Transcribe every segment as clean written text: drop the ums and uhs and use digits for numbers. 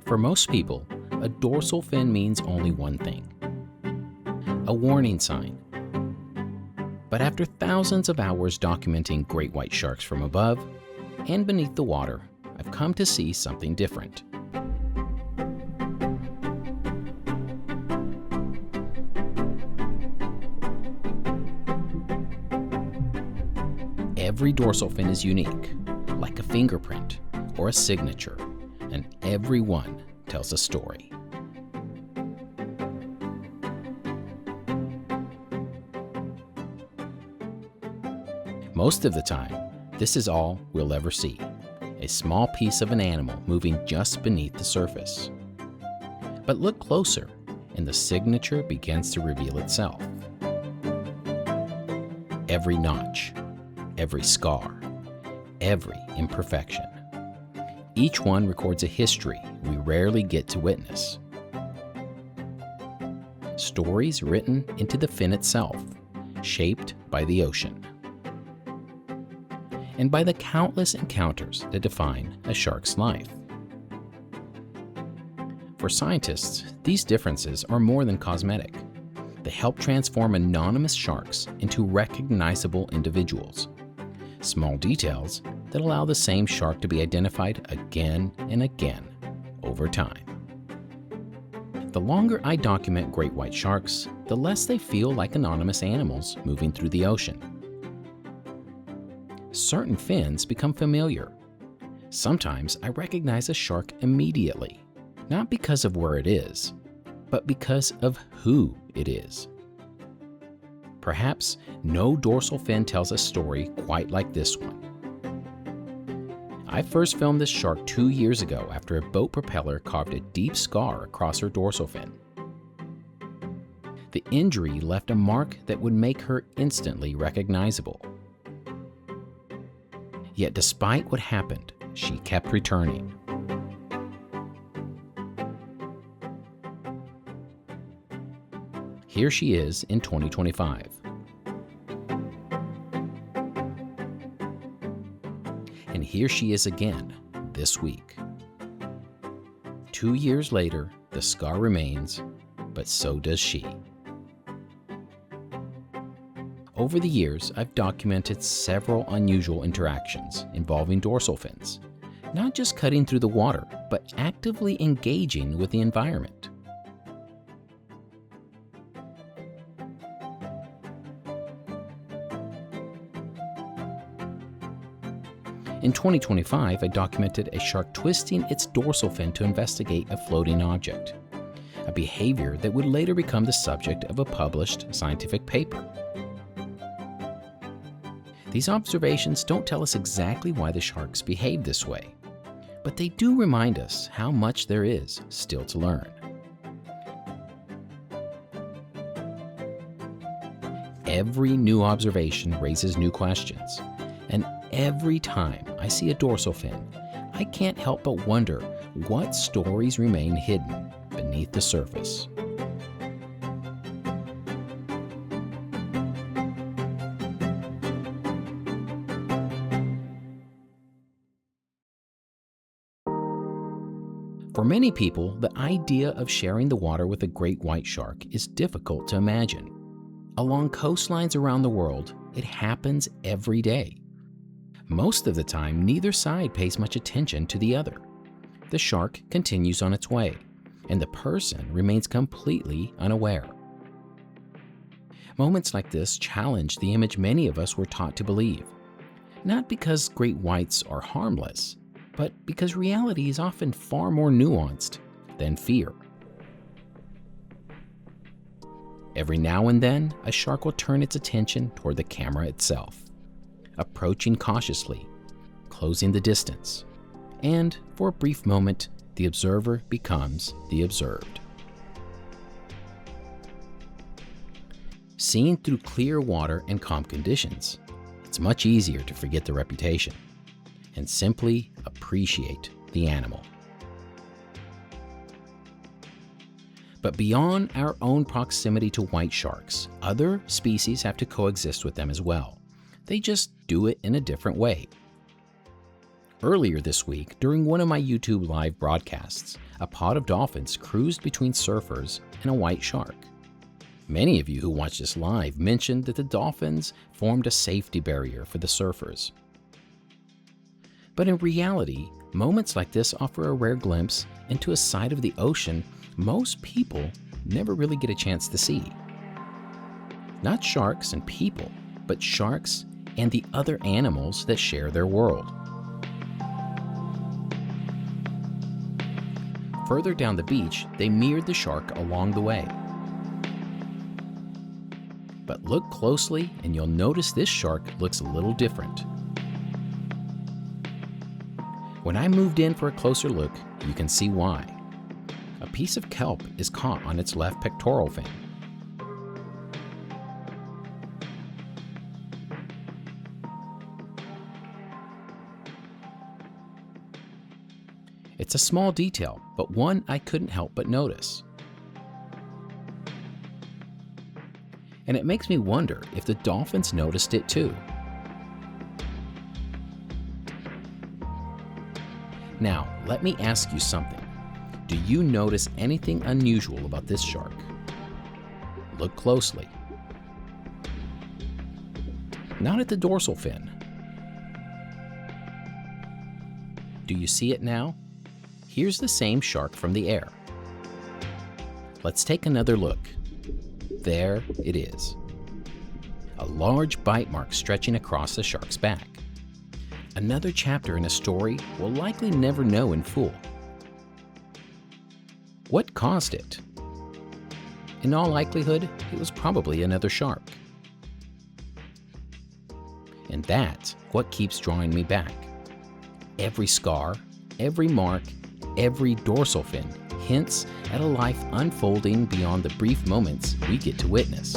For most people, a dorsal fin means only one thing: a warning sign. But after thousands of hours documenting great white sharks from above and beneath the water, I've come to see something different. Every dorsal fin is unique, like a fingerprint or a signature, and every one tells a story. Most of the time, this is all we'll ever see: a small piece of an animal moving just beneath the surface. But look closer, and the signature begins to reveal itself. Every notch, every scar, every imperfection. Each one records a history we rarely get to witness. Stories written into the fin itself, shaped by the ocean, and by the countless encounters that define a shark's life. For scientists, these differences are more than cosmetic. They help transform anonymous sharks into recognizable individuals. Small details that allow the same shark to be identified again and again over time. The longer I document great white sharks, the less they feel like anonymous animals moving through the ocean. Certain fins become familiar. Sometimes I recognize a shark immediately, not because of where it is, but because of who it is. Perhaps no dorsal fin tells a story quite like this one. I first filmed this shark 2 years ago after a boat propeller carved a deep scar across her dorsal fin. The injury left a mark that would make her instantly recognizable. Yet despite what happened, she kept returning. Here she is in 2025. And here she is again this week. 2 years later, the scar remains, but so does she. Over the years, I've documented several unusual interactions involving dorsal fins, not just cutting through the water, but actively engaging with the environment. In 2025, I documented a shark twisting its dorsal fin to investigate a floating object, a behavior that would later become the subject of a published scientific paper. These observations don't tell us exactly why the sharks behave this way, but they do remind us how much there is still to learn. Every new observation raises new questions, and every time I see a dorsal fin, I can't help but wonder what stories remain hidden beneath the surface. For many people, the idea of sharing the water with a great white shark is difficult to imagine. Along coastlines around the world, it happens every day. Most of the time, neither side pays much attention to the other. The shark continues on its way, and the person remains completely unaware. Moments like this challenge the image many of us were taught to believe, not because great whites are harmless, but because reality is often far more nuanced than fear. Every now and then, a shark will turn its attention toward the camera itself, approaching cautiously, closing the distance, and for a brief moment, the observer becomes the observed. Seen through clear water and calm conditions, it's much easier to forget the reputation and simply appreciate the animal. But beyond our own proximity to white sharks, other species have to coexist with them as well. They just do it in a different way. Earlier this week, during one of my YouTube live broadcasts, a pod of dolphins cruised between surfers and a white shark. Many of you who watched this live mentioned that the dolphins formed a safety barrier for the surfers. But in reality, moments like this offer a rare glimpse into a side of the ocean most people never really get a chance to see. Not sharks and people, but sharks and the other animals that share their world. Further down the beach, they mirrored the shark along the way. But look closely and you'll notice this shark looks a little different. When I moved in for a closer look, you can see why. A piece of kelp is caught on its left pectoral fin. It's a small detail, but one I couldn't help but notice. And it makes me wonder if the dolphins noticed it too. Now, let me ask you something. Do you notice anything unusual about this shark? Look closely. Not at the dorsal fin. Do you see it now? Here's the same shark from the air. Let's take another look. There it is. A large bite mark stretching across the shark's back. Another chapter in a story we'll likely never know in full. What caused it? In all likelihood, it was probably another shark. And that's what keeps drawing me back. Every scar, every mark, every dorsal fin hints at a life unfolding beyond the brief moments we get to witness.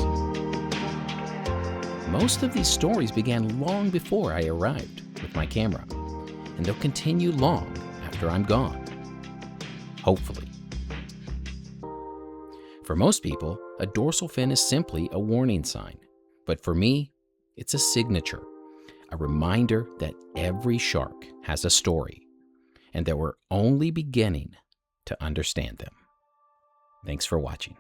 Most of these stories began long before I arrived with my camera, and they'll continue long after I'm gone. Hopefully. For most people, a dorsal fin is simply a warning sign, but for me, it's a signature, a reminder that every shark has a story, and that we're only beginning to understand them. Thanks for watching.